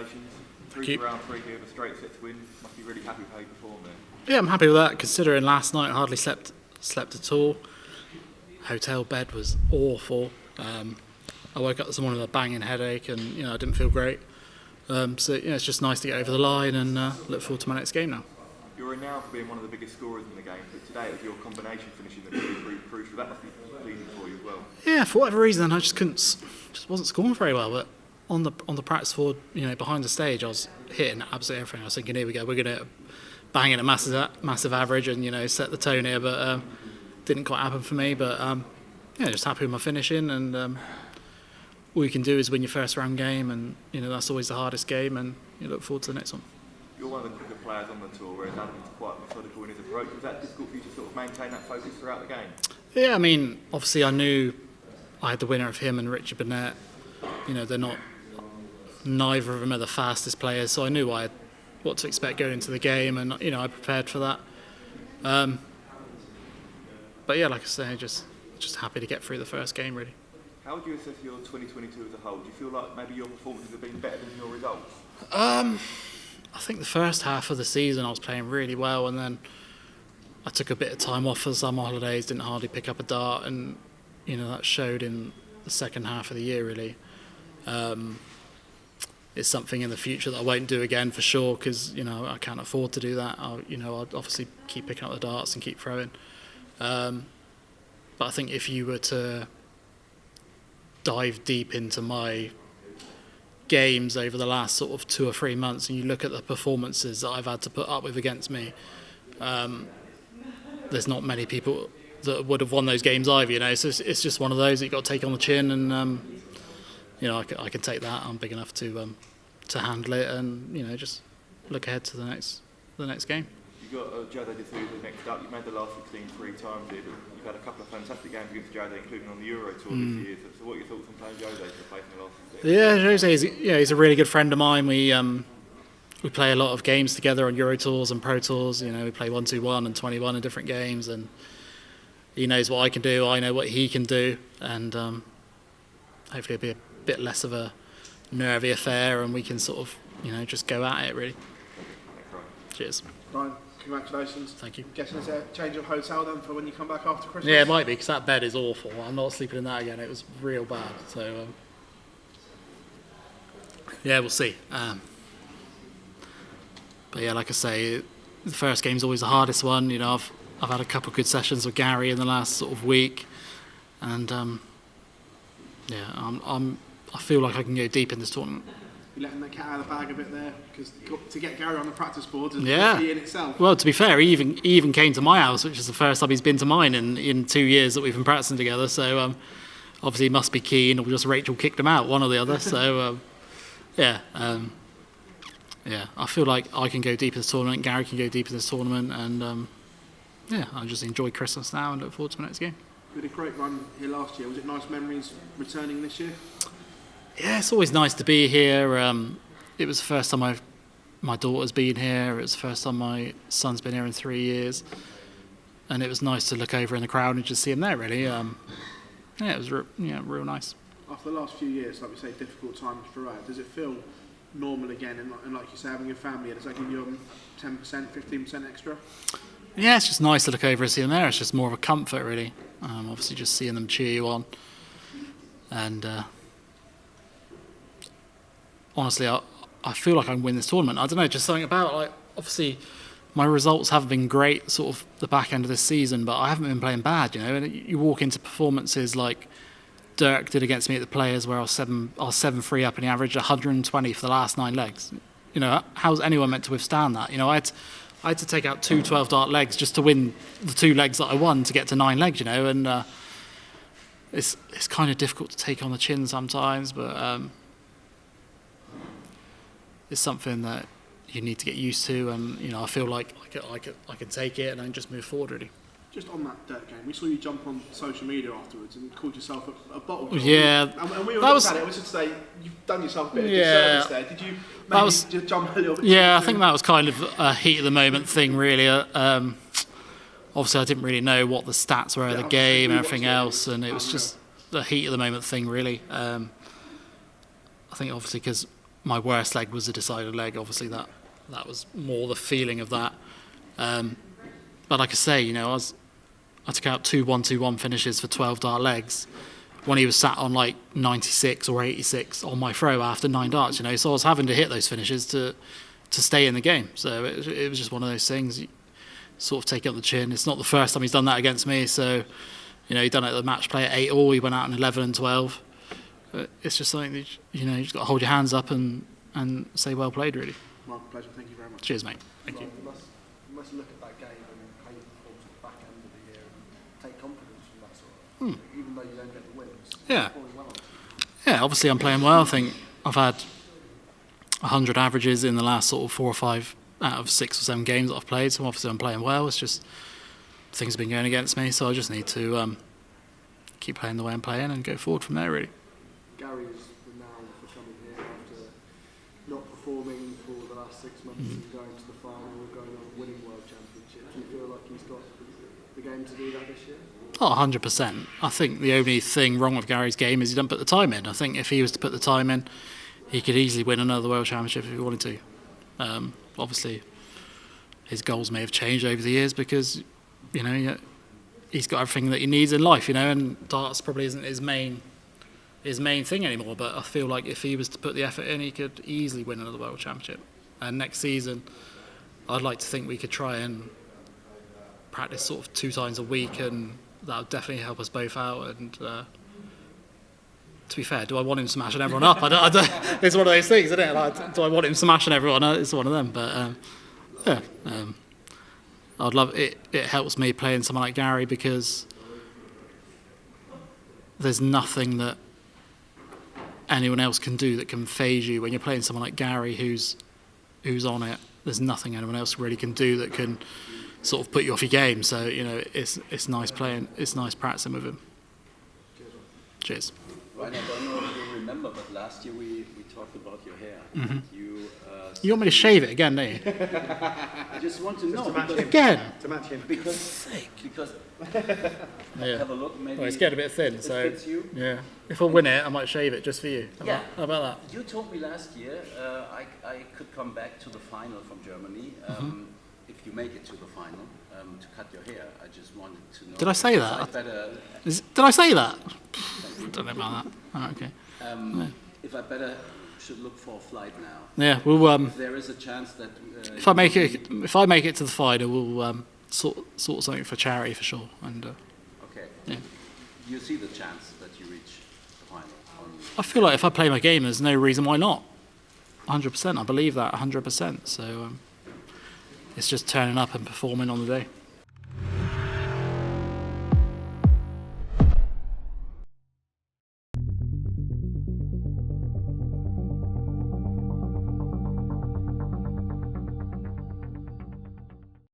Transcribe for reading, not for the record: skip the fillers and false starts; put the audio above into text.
congratulations. Three round three here with a straight set to win. Must be really happy with how you performed there. Yeah, I'm happy with that, considering last night I hardly slept at all. Hotel bed was awful. I woke up this morning with a banging headache, and I didn't feel great. So it's just nice to get over the line and look forward to my next game now. You're renowned for being one of the biggest scorers in the game, but today it was your combination finishing that really proved crucial. That must be pleasing for you as well. Yeah, for whatever reason, I just wasn't scoring very well. But on the practice floor, behind the stage, I was hitting absolutely everything. I was thinking, here we go, we're going to bang in a massive average and set the tone here. But didn't quite happen for me. But just happy with my finishing, and all you can do is win your first round game, and that's always the hardest game, and you look forward to the next one. You're one of the quicker players on the tour, whereas Adam's quite methodical in his approach. Was that difficult for you to sort of maintain that focus throughout the game? Yeah, I mean, obviously I knew I had the winner of him and Richard Burnett. They're not, neither of them are the fastest players, so I knew what to expect going into the game, and I prepared for that. But yeah, like I say, just happy to get through the first game, really. How would you assess your 2022 as a whole? Do you feel like maybe your performances have been better than your results? I think the first half of the season I was playing really well, and then I took a bit of time off for the summer holidays, didn't hardly pick up a dart, and that showed in the second half of the year, really. It's something in the future that I won't do again for sure, because I can't afford to do that. I'll obviously keep picking up the darts and keep throwing. But I think if you were to dive deep into my games over the last sort of 2 or 3 months, and you look at the performances that I've had to put up with against me, there's not many people that would have won those games either, so it's just one of those that you've got to take on the chin, and I can take that. I'm big enough to handle it, and just look ahead to the next game. You've got Jose D'Souza next up. You've made the last 16 3 times here, but you've had a couple of fantastic games against Jose, including on the Euro Tour this year. So what are your thoughts on playing Jose to play in the last 16? Yeah, Jose he's a really good friend of mine. We play a lot of games together on Euro Tours and Pro Tours. We play 1-2-1 and 21 in different games, and he knows what I can do. I know what he can do, and hopefully it'll be a bit less of a nervy affair, and we can sort of just go at it, really. Cheers. Ryan, congratulations. Thank you. Guessing there's a change of hotel then for when you come back after Christmas? Yeah, it might be, because that bed is awful. I'm not sleeping in that again. It was real bad. So, yeah, we'll see. But yeah, like I say, the first game's always the hardest one. I've had a couple of good sessions with Gary in the last sort of week, and I feel like I can go deep in this tournament. You're letting the cat out of the bag a bit there, because to get Gary on the practice board is key in itself. Well, to be fair, he even came to my house, which is the first time he's been to mine in 2 years that we've been practicing together. So obviously he must be keen, or just Rachel kicked him out, one or the other. So I feel like I can go deep in this tournament, Gary can go deep in this tournament, and I just enjoy Christmas now and look forward to my next game. You had a great run here last year. Was it nice memories returning this year? Yeah, it's always nice to be here. It was the first time my daughter's been here. It was the first time my son's been here in 3 years, and it was nice to look over in the crowd and just see him there. Really, it was real nice. After the last few years, like we say, difficult times throughout. Does it feel normal again? And like you say, having a family, does that give you 10%, 15% extra? Yeah, it's just nice to look over and see them there. It's just more of a comfort, really. Obviously, just seeing them cheer you on, and. Honestly, I feel like I can win this tournament. I don't know, just something about, obviously my results haven't been great sort of the back end of this season, but I haven't been playing bad, And you walk into performances like Dirk did against me at the Players, where I was 7-3 up and he averaged 120 for the last 9 legs. How's anyone meant to withstand that? I had to take out 2 12-dart legs just to win the 2 legs that I won to get to 9 legs, and it's kind of difficult to take on the chin sometimes, but it's something that you need to get used to, and I feel like I can take it and then just move forward, really. Just on that Dirt game, we saw you jump on social media afterwards and called yourself a bottle girl. Yeah, and we all looked at it. We should say you've done yourself a bit of disservice there. Did you maybe just jump a little bit? Yeah, I think that was kind of a heat of the moment thing, really. Obviously, I didn't really know what the stats were of the game and everything else, and it was just the heat of the moment thing, really. I think obviously because my worst leg was a decided leg. Obviously, that was more the feeling of that. But like I say, you know, I took out 2 1-2-1 finishes for 12 dart legs when he was sat on like 96 or 86 on my throw after 9 darts. You know, so I was having to hit those finishes to stay in the game. So it was just one of those things. You sort of take it on the chin. It's not the first time he's done that against me. So, you know, he done it at the match play at 8-all. He went out in 11 and 12. It's just something that, you know, you just got to hold your hands up and say well played, really. Mark, pleasure. Thank you very much. Cheers, mate. Thank you. You must look at that game and how you perform at the back end of the year and take confidence from that sort of even though you don't get the wins. Yeah. Performing well. Yeah, obviously I'm playing well. I think I've had 100 averages in the last sort of 4 or 5 out of 6 or 7 games that I've played. So obviously I'm playing well. It's just things have been going against me, so I just need to keep playing the way I'm playing and go forward from there, really. Gary is renowned for coming here after not performing for the last 6 months and going to the final and going on and winning World Championships. Do you feel like he's got the game to do that this year? Oh, 100%. I think the only thing wrong with Gary's game is he doesn't put the time in. I think if he was to put the time in, he could easily win another World Championship if he wanted to. Obviously, his goals may have changed over the years because, you know, he's got everything that he needs in life, you know, and darts probably isn't his main thing anymore. But I feel like if he was to put the effort in, he could easily win another World Championship. And next season, I'd like to think we could try and practice sort of 2 times a week, and that would definitely help us both out. And to be fair, do I want him smashing everyone up? I don't, it's one of those things, isn't it? Like, do I want him smashing everyone? It's one of them. But I'd love it. It helps me playing someone like Gary because there's nothing that anyone else can do that can phase you when you're playing someone like Gary who's on it. There's nothing anyone else really can do that can sort of put you off your game. So, you know, it's nice playing. It's nice practicing with him. Cheers. Ryan, I don't know if you remember, but last year we talked about your hair. Mm-hmm. You You want me to shave it again, don't you? I just want to know. to match because- him. Again? To match him. Because Yeah. have a look, maybe Well, it's getting a bit thin, it so fits you. yeah. If I win it, I might shave it just for you. How about that? You told me last year I could come back to the final from Germany if you make it to the final to cut your hair. I just wanted to know. Did I say if that? I better, Did I say that? I don't know about that. Oh, okay. if I better should look for a flight now. Yeah, we'll. If there is a chance that If I make it to the final, we'll sort something for charity for sure. And okay. yeah. You see the chance that you reach the final. I feel like if I play my game, there's no reason why not. 100%. I believe that 100%. So it's just turning up and performing on the day.